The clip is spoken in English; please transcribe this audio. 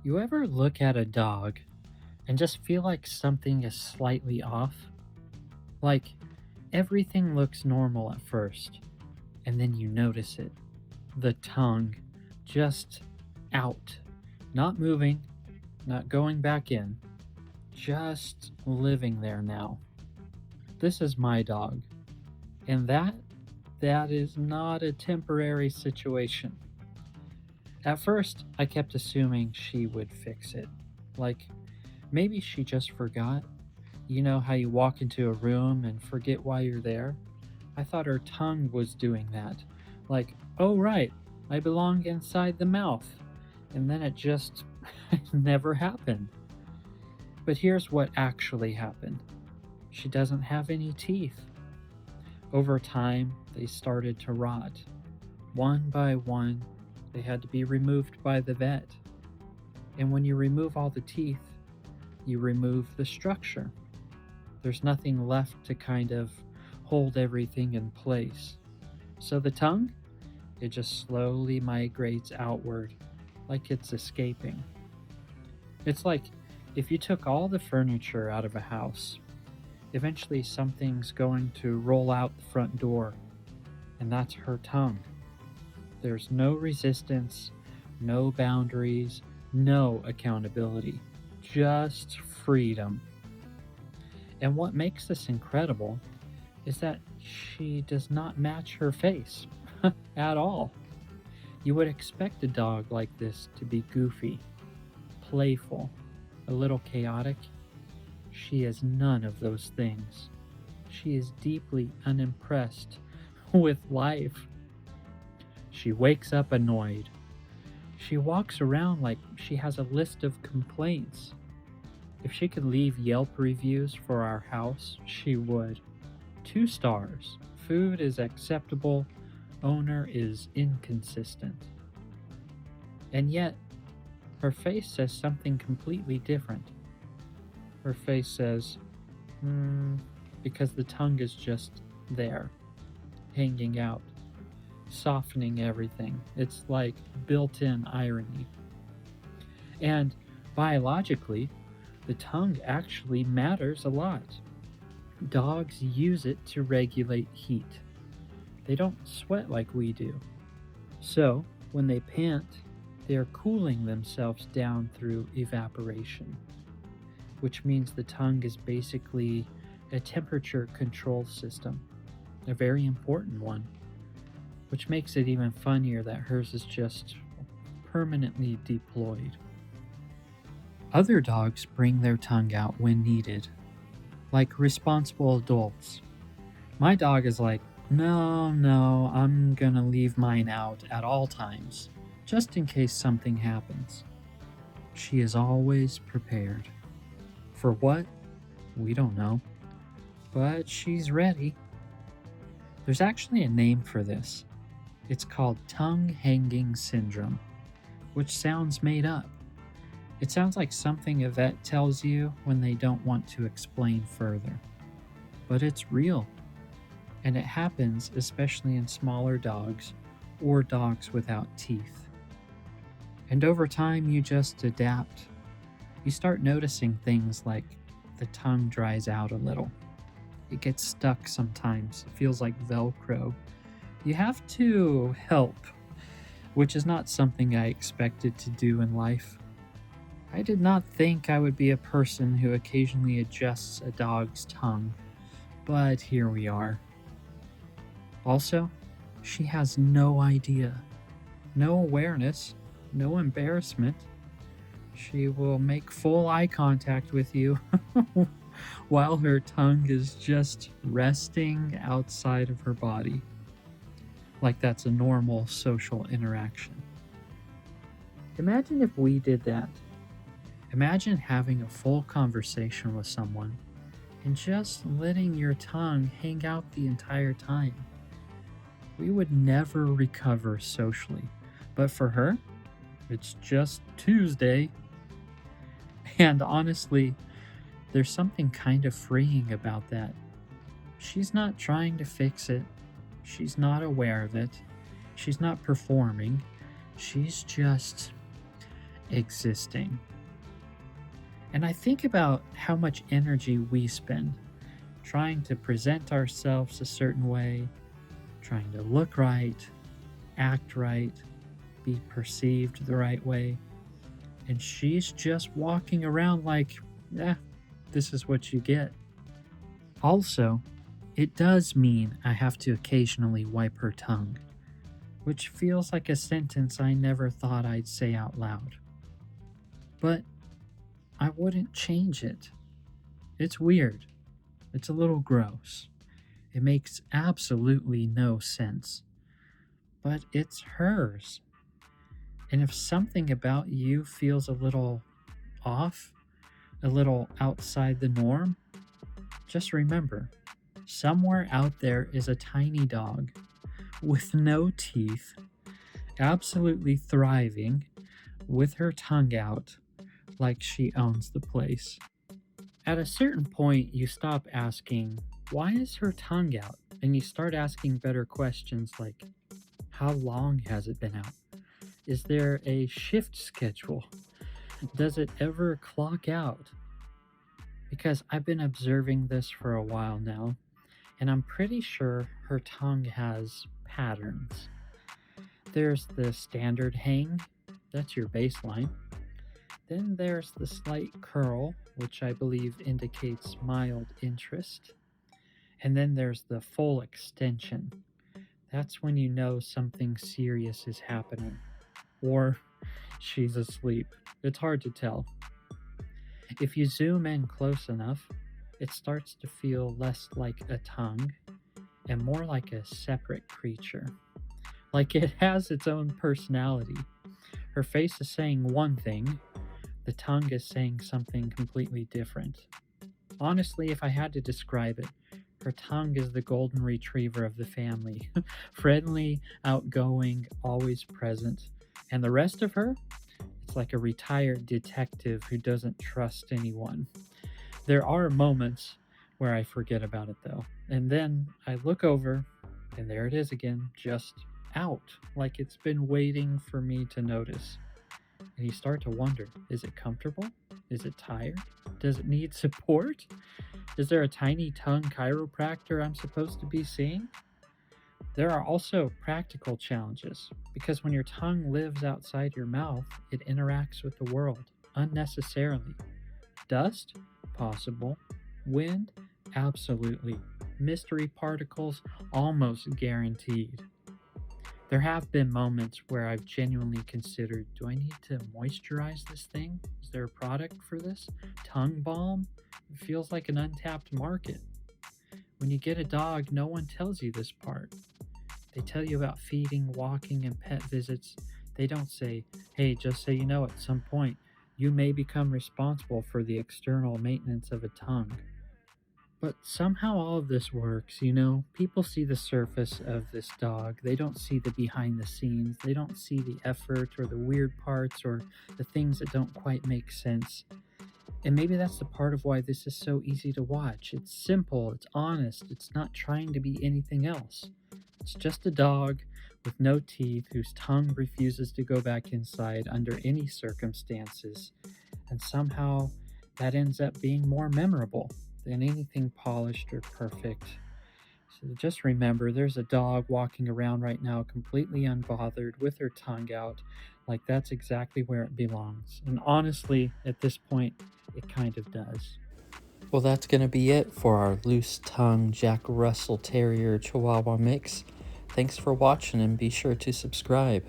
You ever look at a dog and just feel like something is slightly off? Like everything looks normal at first, and then you notice it. The tongue just out, not moving, not going back in, just living there now. This is my dog, and that is not a temporary situation. At first, I kept assuming she would fix it. Like maybe she just forgot. You know how you walk into a room and forget why you're there? I thought her tongue was doing that. Like, oh, right, I belong inside the mouth. And then it just never happened. But here's what actually happened: she doesn't have any teeth. Over time, they started to rot. One by one, they had to be removed by the vet. And when you remove all the teeth, you remove the structure. There's nothing left to kind of hold everything in place. So the tongue, it just slowly migrates outward like it's escaping. It's like if you took all the furniture out of a house, eventually something's going to roll out the front door, and that's her tongue. There's no resistance, no boundaries, no accountability, just freedom. And what makes this incredible is that she does not match her face at all. You would expect a dog like this to be goofy, playful, a little chaotic. She is none of those things. She is deeply unimpressed with life. She wakes up annoyed. She walks around like she has a list of complaints. If she could leave Yelp reviews for our house, she would. 2 stars. Food is acceptable. Owner is inconsistent. And yet, her face says something completely different. Her face says, because the tongue is just there, hanging out, softening everything. It's like built in irony. And biologically, the tongue actually matters a lot. Dogs use it to regulate heat. They don't sweat like we do. So, when they pant, they are cooling themselves down through evaporation, which means the tongue is basically a temperature control system, a very important one, which makes it even funnier that hers is just permanently deployed. Other dogs bring their tongue out when needed, like responsible adults. My dog is like, no, I'm gonna leave mine out at all times, just in case something happens. She is always prepared. For what? We don't know. But she's ready. There's actually a name for this. It's called tongue hanging syndrome, which sounds made up. It sounds like something a vet tells you when they don't want to explain further. But it's real. And it happens especially in smaller dogs or dogs without teeth. And over time, you just adapt. You start noticing things like the tongue dries out a little. It gets stuck sometimes. It feels like Velcro. You have to help, which is not something I expected to do in life. I did not think I would be a person who occasionally adjusts a dog's tongue, but here we are. Also, she has no idea, no awareness, no embarrassment. She will make full eye contact with you while her tongue is just resting outside of her body, like that's a normal social interaction. Imagine if we did that. Imagine having a full conversation with someone and just letting your tongue hang out the entire time. We would never recover socially, but for her, it's just Tuesday. And honestly, there's something kind of freeing about that. She's not trying to fix it. She's not aware of it. She's not performing. She's just existing. And I think about how much energy we spend trying to present ourselves a certain way, trying to look right, act right, be perceived the right way. And she's just walking around like, yeah, this is what you get. Also, it does mean I have to occasionally wipe her tongue, which feels like a sentence I never thought I'd say out loud. But I wouldn't change it. It's weird. It's a little gross. It makes absolutely no sense. But it's hers. And if something about you feels a little off, a little outside the norm, just remember, somewhere out there is a tiny dog with no teeth, absolutely thriving, with her tongue out, like she owns the place. At a certain point, you stop asking, why is her tongue out? And you start asking better questions like, how long has it been out? Is there a shift schedule? Does it ever clock out? Because I've been observing this for a while now, and I'm pretty sure her tongue has patterns. There's the standard hang, that's your baseline. Then there's the slight curl, which I believe indicates mild interest. And then there's the full extension. That's when you know something serious is happening. Or she's asleep. It's hard to tell. If you zoom in close enough, it starts to feel less like a tongue and more like a separate creature. Like it has its own personality. Her face is saying one thing, the tongue is saying something completely different. Honestly, if I had to describe it, her tongue is the golden retriever of the family. Friendly, outgoing, always present. And the rest of her? It's like a retired detective who doesn't trust anyone. There are moments where I forget about it though. And then I look over, and there it is again, just out, like it's been waiting for me to notice. And you start to wonder, is it comfortable? Is it tired? Does it need support? Is there a tiny tongue chiropractor I'm supposed to be seeing? There are also practical challenges because when your tongue lives outside your mouth, it interacts with the world unnecessarily. Dust? Possible. Wind? Absolutely. Mystery particles? Almost guaranteed. There have been moments where I've genuinely considered, do I need to moisturize this thing? Is there a product for this? Tongue balm? It feels like an untapped market. When you get a dog, no one tells you this part. They tell you about feeding, walking, and pet visits. They don't say, hey, just so you know, at some point, you may become responsible for the external maintenance of a tongue. But somehow all of this works, you know? People see the surface of this dog. They don't see the behind the scenes. They don't see the effort or the weird parts or the things that don't quite make sense. And maybe that's the part of why this is so easy to watch. It's simple, it's honest, it's not trying to be anything else. It's just a dog with no teeth whose tongue refuses to go back inside under any circumstances. And somehow that ends up being more memorable than anything polished or perfect. So just remember there's a dog walking around right now completely unbothered with her tongue out, like that's exactly where it belongs. And honestly, at this point, it kind of does. Well, that's going to be it for our loose tongue Jack Russell Terrier Chihuahua mix. Thanks for watching and be sure to subscribe.